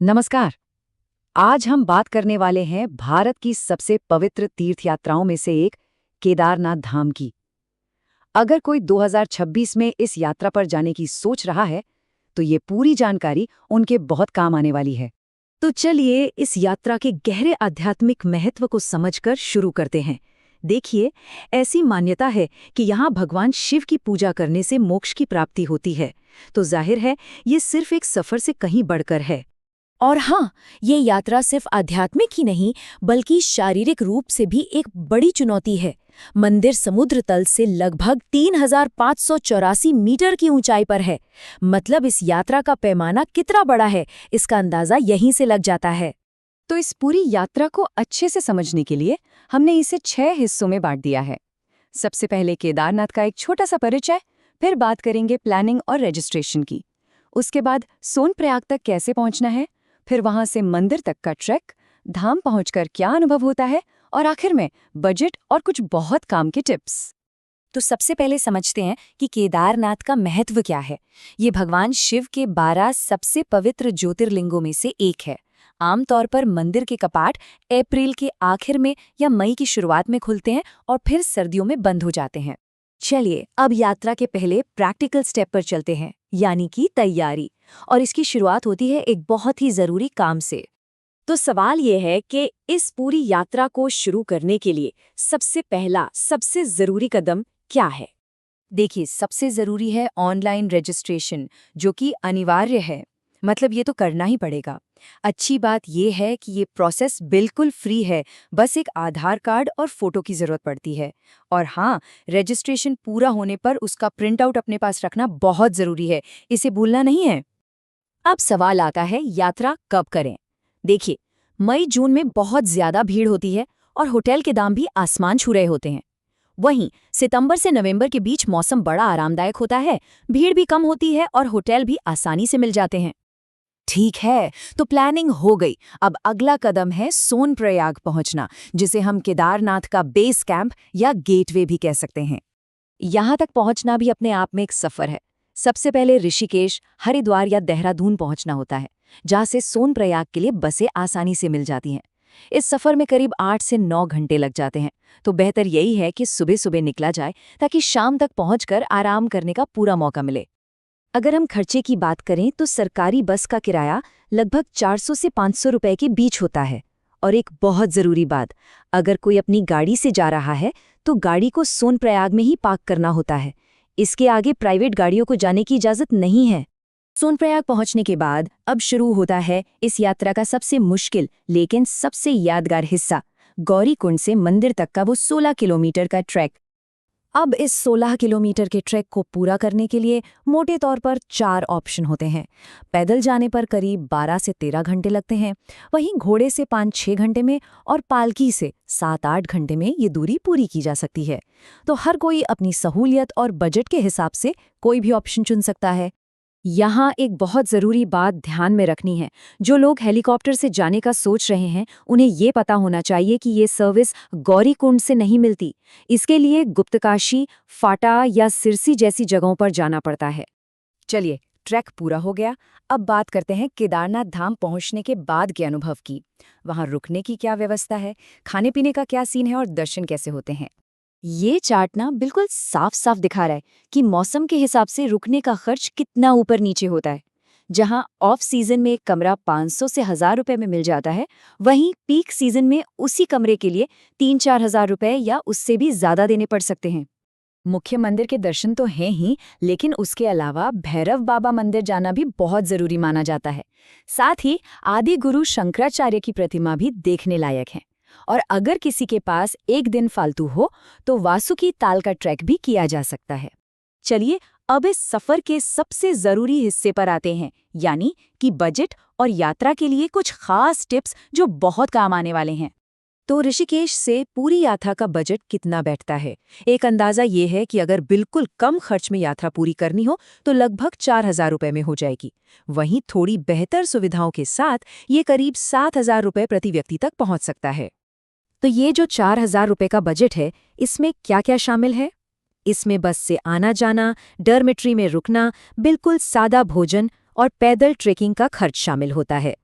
नमस्कार। आज हम बात करने वाले हैं भारत की सबसे पवित्र तीर्थ यात्राओं में से एक केदारनाथ धाम की। अगर कोई 2026 में इस यात्रा पर जाने की सोच रहा है, तो ये पूरी जानकारी उनके बहुत काम आने वाली है। तो चलिए इस यात्रा के गहरे आध्यात्मिक महत्व को समझकर शुरू करते हैं। देखिए, ऐसी मान्यता है कि यहाँ भगवान शिव की पूजा करने से मोक्ष की प्राप्ति होती है। तो जाहिर है, ये सिर्फ एक सफर से कहीं बढ़कर है। और हाँ, ये यात्रा सिर्फ आध्यात्मिक ही नहीं बल्कि शारीरिक रूप से भी एक बड़ी चुनौती है। मंदिर समुद्र तल से लगभग 3,584 मीटर की ऊंचाई पर है। मतलब इस यात्रा का पैमाना कितना बड़ा है, इसका अंदाजा यहीं से लग जाता है। तो इस पूरी यात्रा को अच्छे से समझने के लिए हमने इसे 6 हिस्सों में बांट दिया है। सबसे पहले केदारनाथ का एक छोटा सा परिचय, फिर बात करेंगे प्लानिंग और रजिस्ट्रेशन की। उसके बाद सोनप्रयाग तक कैसे पहुंचना है, फिर वहां से मंदिर तक का ट्रैक, धाम पहुंचकर क्या अनुभव होता है, और आखिर में बजट और कुछ बहुत काम के टिप्स। तो सबसे पहले समझते हैं कि केदारनाथ का महत्व क्या है। ये भगवान शिव के 12 सबसे पवित्र ज्योतिर्लिंगों में से एक है। आमतौर पर मंदिर के कपाट अप्रैल के आखिर में या मई की शुरुआत में खुलते हैं और फिर सर्दियों में बंद हो जाते हैं। चलिए अब यात्रा के पहले प्रैक्टिकल स्टेप पर चलते हैं, यानी कि तैयारी। और इसकी शुरुआत होती है एक बहुत ही जरूरी काम से। तो सवाल ये है कि इस पूरी यात्रा को शुरू करने के लिए सबसे पहला सबसे जरूरी कदम क्या है। देखिए, सबसे जरूरी है ऑनलाइन रजिस्ट्रेशन, जो कि अनिवार्य है। मतलब ये तो करना ही पड़ेगा। अच्छी बात ये है कि ये प्रोसेस बिल्कुल फ्री है, बस एक आधार कार्ड और फोटो की जरूरत पड़ती है। और हाँ, रजिस्ट्रेशन पूरा होने पर उसका प्रिंट आउट अपने पास रखना बहुत जरूरी है, इसे भूलना नहीं है। अब सवाल आता है, यात्रा कब करें। देखिए, मई जून में बहुत ज्यादा भीड़ होती है और होटल के दाम भी आसमान छू रहे होते हैं। वहीं सितंबर से नवंबर के बीच मौसम बड़ा आरामदायक होता है, भीड़ भी कम होती है और होटल भी आसानी से मिल जाते हैं। ठीक है, तो प्लानिंग हो गई। अब अगला कदम है सोनप्रयाग पहुंचना, जिसे हम केदारनाथ का बेस कैंप या गेटवे भी कह सकते हैं। यहाँ तक पहुंचना भी अपने आप में एक सफर है। सबसे पहले ऋषिकेश, हरिद्वार या देहरादून पहुंचना होता है, जहां से सोनप्रयाग के लिए बसें आसानी से मिल जाती हैं। इस सफर में करीब 8 से 9 घंटे लग जाते हैं, तो बेहतर यही है कि सुबह सुबह निकला जाए ताकि शाम तक पहुंचकर आराम करने का पूरा मौका मिले। अगर हम खर्चे की बात करें तो सरकारी बस का किराया लगभग 400 से 500 रुपए के बीच होता है। और एक बहुत ज़रूरी बात, अगर कोई अपनी गाड़ी से जा रहा है तो गाड़ी को सोनप्रयाग में ही पार्क करना होता है। इसके आगे प्राइवेट गाड़ियों को जाने की इजाज़त नहीं है। सोनप्रयाग पहुंचने के बाद अब शुरू होता है इस यात्रा का सबसे मुश्किल लेकिन सबसे यादगार हिस्सा, गौरीकुंड से मंदिर तक का वो 16 किलोमीटर का ट्रैक। अब इस 16 किलोमीटर के ट्रैक को पूरा करने के लिए मोटे तौर पर 4 ऑप्शन होते हैं। पैदल जाने पर करीब 12 से 13 घंटे लगते हैं, वहीं घोड़े से 5-6 घंटे में और पालकी से 7-8 घंटे में ये दूरी पूरी की जा सकती है। तो हर कोई अपनी सहूलियत और बजट के हिसाब से कोई भी ऑप्शन चुन सकता है। यहाँ एक बहुत ज़रूरी बात ध्यान में रखनी है। जो लोग हेलीकॉप्टर से जाने का सोच रहे हैं, उन्हें ये पता होना चाहिए कि ये सर्विस गौरीकुंड से नहीं मिलती। इसके लिए गुप्तकाशी, फाटा या सिरसी जैसी जगहों पर जाना पड़ता है। चलिए, ट्रैक पूरा हो गया। अब बात करते हैं केदारनाथ धाम पहुंचने के बाद के अनुभव की। वहाँ रुकने की क्या व्यवस्था है, खाने पीने का क्या सीन है और दर्शन कैसे होते हैं। ये चार्ट ना बिल्कुल साफ साफ दिखा रहा है कि मौसम के हिसाब से रुकने का खर्च कितना ऊपर नीचे होता है। जहां ऑफ सीजन में एक कमरा 500 से 1000 रुपए में मिल जाता है, वहीं पीक सीजन में उसी कमरे के लिए 3-4 हजार रुपए या उससे भी ज्यादा देने पड़ सकते हैं। मुख्य मंदिर के दर्शन तो हैं ही, लेकिन उसके अलावा भैरव बाबा मंदिर जाना भी बहुत जरूरी माना जाता है। साथ ही आदि गुरु शंकराचार्य की प्रतिमा भी देखने लायक है। और अगर किसी के पास एक दिन फालतू हो तो वासुकी ताल का ट्रैक भी किया जा सकता है। चलिए अब इस सफर के सबसे जरूरी हिस्से पर आते हैं, यानी कि बजट और यात्रा के लिए कुछ खास टिप्स जो बहुत काम आने वाले हैं। तो ऋषिकेश से पूरी यात्रा का बजट कितना बैठता है? एक अंदाजा ये है कि अगर बिल्कुल कम खर्च में यात्रा पूरी करनी हो तो लगभग 4000 रुपए में हो जाएगी। वहीं थोड़ी बेहतर सुविधाओं के साथ ये करीब 7000 रुपए प्रति व्यक्ति तक पहुंच सकता है। तो ये जो 4000 रुपए का बजट है, इसमें क्या क्या शामिल है? इसमें बस से आना जाना, डॉर्मेट्री में रुकना, बिल्कुल सादा भोजन और पैदल ट्रेकिंग का खर्च शामिल होता है।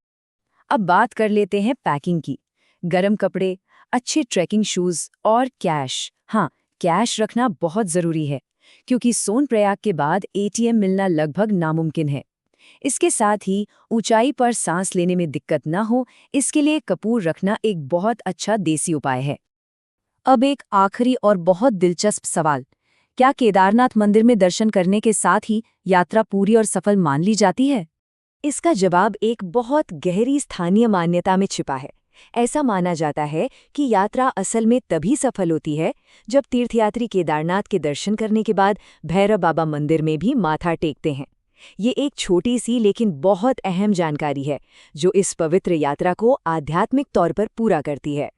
अब बात कर लेते हैं पैकिंग की। गर्म कपड़े, अच्छे ट्रैकिंग शूज और कैश। हाँ, कैश रखना बहुत जरूरी है, क्योंकि सोनप्रयाग के बाद एटीएम मिलना लगभग नामुमकिन है। इसके साथ ही ऊंचाई पर सांस लेने में दिक्कत न हो, इसके लिए कपूर रखना एक बहुत अच्छा देसी उपाय है। अब एक आखिरी और बहुत दिलचस्प सवाल, क्या केदारनाथ मंदिर में दर्शन करने के साथ ही यात्रा पूरी और सफल मान ली जाती है? इसका जवाब एक बहुत गहरी स्थानीय मान्यता में छिपा है। ऐसा माना जाता है कि यात्रा असल में तभी सफल होती है जब तीर्थयात्री केदारनाथ के दर्शन करने के बाद भैरव बाबा मंदिर में भी माथा टेकते हैं। ये एक छोटी सी लेकिन बहुत अहम जानकारी है, जो इस पवित्र यात्रा को आध्यात्मिक तौर पर पूरा करती है।